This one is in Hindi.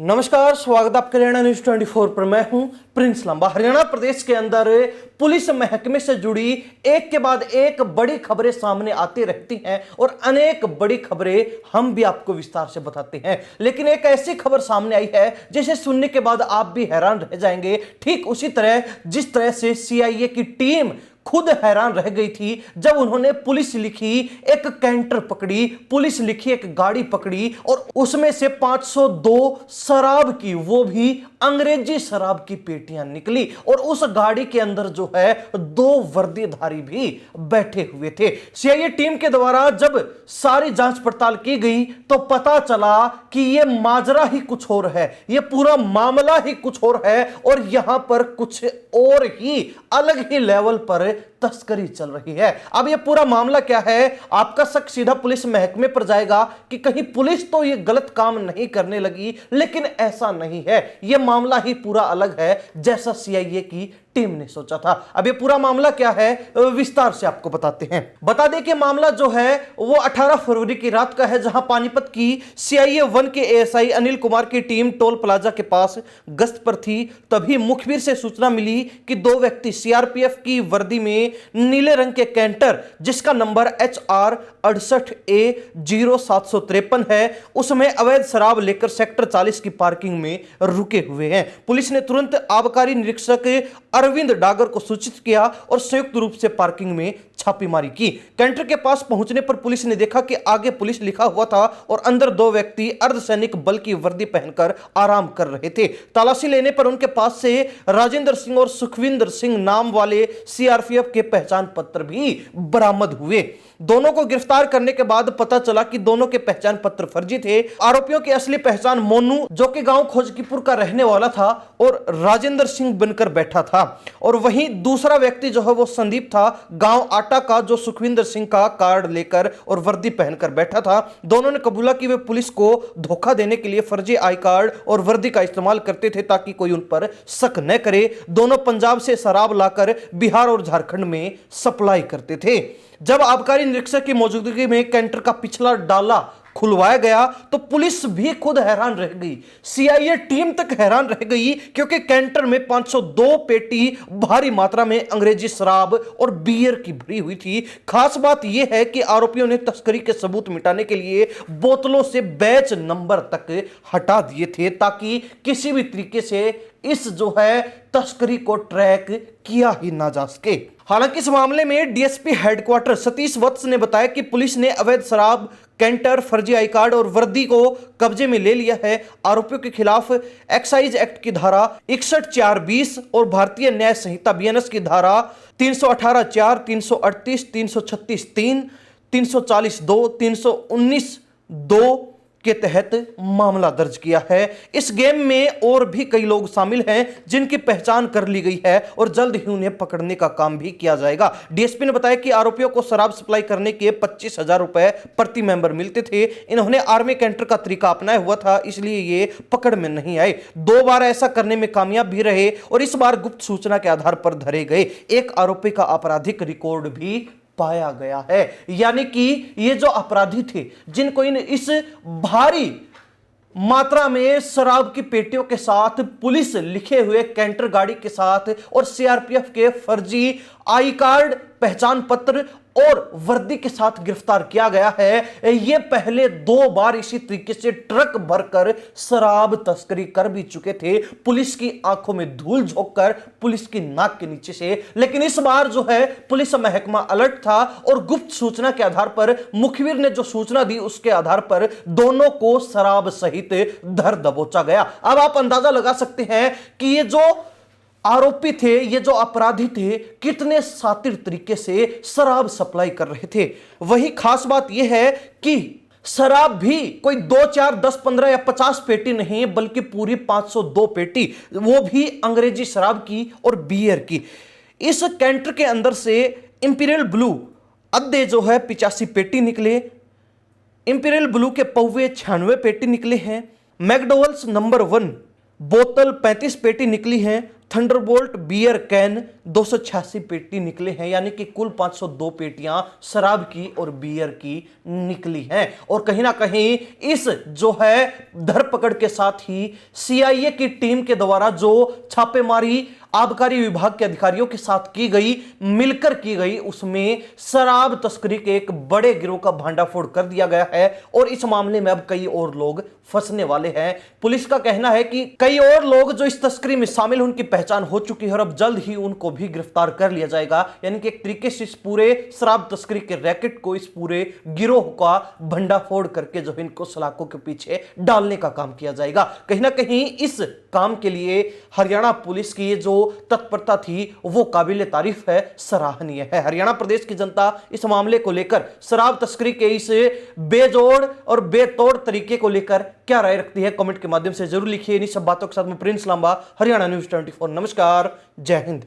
नमस्कार, स्वागत है आपके हरियाणा न्यूज 24 पर। मैं हूं प्रिंस लंबा। हरियाणा प्रदेश के अंदर पुलिस महकमे से जुड़ी एक के बाद एक बड़ी खबरें सामने आती रहती हैं और अनेक बड़ी खबरें हम भी आपको विस्तार से बताते हैं। लेकिन एक ऐसी खबर सामने आई है जिसे सुनने के बाद आप भी हैरान रह जाएंगे, ठीक उसी तरह जिस तरह से सीआईए की टीम खुद हैरान रह गई थी जब उन्होंने पुलिस लिखी एक कैंटर पकड़ी, पुलिस लिखी एक गाड़ी पकड़ी और उसमें से 502 शराब की, वो भी अंग्रेजी शराब की पेटियां निकली और उस गाड़ी के अंदर जो है 2 वर्दीधारी भी बैठे हुए थे। सीआईए टीम के द्वारा जब सारी जांच पड़ताल की गई तो पता चला कि यह माजरा ही कुछ और है, यह पूरा मामला ही कुछ और है और यहां पर कुछ और ही अलग ही लेवल पर तस्करी चल रही है। अब यह पूरा मामला क्या है, आपका शक सीधा पुलिस महकमे पर जाएगा कि कहीं पुलिस तो यह गलत काम नहीं करने लगी, लेकिन ऐसा नहीं है। यह मामला ही पूरा अलग है जैसा सीआईए की टीम ने सोचा था। अब ये पूरा मामला क्या है विस्तार से आपको बताते हैं। बता दें कि मामला जो है वो 18 फरवरी की रात का है, जहां पानीपत की सीआईए 1 के एएसआई अनिल कुमार की टीम टोल प्लाजा के पास गश्त पर थी। तभी मुखबिर से सूचना मिली कि 2 व्यक्ति सीआरपीएफ की वर्दी में नीले रंग के कैंटर जिसका नंबर HR 68A0753 है, उसमें अवैध शराब लेकर सेक्टर 40 की पार्किंग में रुके हुए हैं। पुलिस ने तुरंत आबकारी निरीक्षक अरविंद डागर को सूचित किया और संयुक्त रूप से पार्किंग में छापेमारी की। कैंटर के पास पहुंचने पर पुलिस ने देखा कि आगे पुलिस लिखा हुआ था और अंदर 2 व्यक्ति अर्धसैनिक बल की वर्दी पहनकर आराम कर रहे थे। तलाशी लेने पर उनके पास से राजेंद्र सिंह और सुखविंदर सिंह नाम वाले सीआरपीएफ के पहचान पत्र भी बरामद हुए। दोनों को गिरफ्तार करने के बाद पता चला कि दोनों के पहचान पत्र फर्जी थे। आरोपियों की असली पहचान मोनू, जो कि गांव खोजकीपुर का रहने वाला था, और राजेंद्र सिंह बनकर बैठा था, और वहीं दूसरा व्यक्ति जो है वो संदीप था, गांव आटा का, जो सुखविंदर सिंह का कार्ड लेकर और वर्दी पहनकर बैठा था। दोनों ने कबूला कि वे पुलिस को धोखा देने के लिए फर्जी आई कार्ड और वर्दी का इस्तेमाल करते थे ताकि कोई उन पर शक न करे। दोनों पंजाब से शराब लाकर बिहार और झारखंड में सप्लाई करते थे। जब आबकारी निरीक्षक की मौजूदगी में कैंटर का पिछला डाला खुलवाया गया तो पुलिस भी खुद हैरान रह गई, सीआईए टीम तक हैरान रह गई, क्योंकि कैंटर में 502 पेटी भारी मात्रा में अंग्रेजी शराब और बियर की भरी हुई थी। खास बात यह है कि आरोपियों ने तस्करी के सबूत मिटाने के लिए बोतलों से बैच नंबर तक हटा दिए थे ताकि किसी भी तरीके से इस जो है तस्करी को ट्रैक किया ही ना जा सके। हालांकि इस मामले में डीएसपी हेडक्वार्टर सतीश वत्स ने बताया कि पुलिस ने अवैध शराब, कैंटर, फर्जी आई कार्ड और वर्दी को कब्जे में ले लिया है। आरोपियों के खिलाफ एक्साइज एक्ट की धारा 61(4)(20) और भारतीय न्याय संहिता BNS की धारा 318(4), 338, 336(3), 340(2), 319(2) के तहत मामला दर्ज किया है। इस गेम में और भी कई लोग शामिल हैं जिनकी पहचान कर ली गई है और जल्द ही उन्हें पकड़ने का काम भी किया जाएगा। डीएसपी ने बताया कि आरोपियों को शराब सप्लाई करने के 25,000 रुपए प्रति मेंबर मिलते थे। इन्होंने आर्मी कैंटर का तरीका अपनाया हुआ था, इसलिए ये पकड़ में नहीं आए। 2 बार ऐसा करने में कामयाब भी रहे और इस बार गुप्त सूचना के आधार पर धरे गए। एक आरोपी का आपराधिक रिकॉर्ड भी पाया गया है, यानी कि ये जो अपराधी थे जिनको इस भारी मात्रा में शराब की पेटियों के साथ, पुलिस लिखे हुए कैंटर गाड़ी के साथ और सीआरपीएफ के फर्जी आई कार्ड, पहचान पत्र और वर्दी के साथ गिरफ्तार किया गया है। ये पहले 2 बार इसी तरीके से ट्रक भरकर शराब तस्करी कर भी चुके थे, पुलिस की आंखों में धूल झोंककर, पुलिस की नाक के नीचे से। लेकिन इस बार जो है पुलिस महकमा अलर्ट था और गुप्त सूचना के आधार पर, मुखबिर ने जो सूचना दी उसके आधार पर दोनों को शराब सहित धर दबोचा गया। अब आप अंदाजा लगा सकते हैं कि ये जो आरोपी थे, ये जो अपराधी थे, कितने शातिर तरीके से शराब सप्लाई कर रहे थे। वही खास बात यह है कि शराब भी कोई 2, 4, 10, 15 या 50 पेटी नहीं, बल्कि पूरी 502 पेटी, वो भी अंग्रेजी शराब की और बियर की। इस कैंटर के अंदर से इंपीरियल ब्लू अद्दे जो है 85 पेटी निकले, इंपीरियल ब्लू के पौवे 96 पेटी निकले हैं, मैकडोवेल्स नंबर 1 बोतल 35 पेटी निकली हैं, थंडरबोल्ट बियर कैन 286 पेटी निकले हैं, यानी कि कुल 502 पेटियां शराब की और बियर की निकली हैं। और कहीं ना कहीं इस जो है धरपकड़ के साथ ही सीआईए की टीम के द्वारा जो छापेमारी आबकारी विभाग के अधिकारियों के साथ की गई, मिलकर की गई, उसमें शराब तस्करी के एक बड़े गिरोह का भांडाफोड़ कर दिया गया है। और इस मामले में अब कई और लोग फंसने वाले हैं। पुलिस का कहना है कि कई और लोग जो इस तस्करी में शामिल, उनकी पहचान हो चुकी है और अब जल्द ही उनको भी गिरफ्तार कर लिया जाएगा। यानी कि एक तरीके से इस पूरे शराब तस्करी के रैकेट को, इस पूरे गिरोह का भंडाफोड़ करके जो इनको सलाखों के पीछे डालने का काम किया जाएगा। कहीं ना कहीं इस काम के लिए हरियाणा पुलिस की जो तत्परता थी वो काबिले तारीफ है, सराहनीय है। हरियाणा प्रदेश की जनता इस मामले को लेकर, शराब तस्करी के इस बेजोड़ और बेतोड़ तरीके को लेकर क्या राय रखती है, कमेंट के माध्यम से जरूर लिखिए। इन सब बातों के साथ मैं प्रिंस लांबा, हरियाणा न्यूज़ 24। नमस्कार, जय हिंद।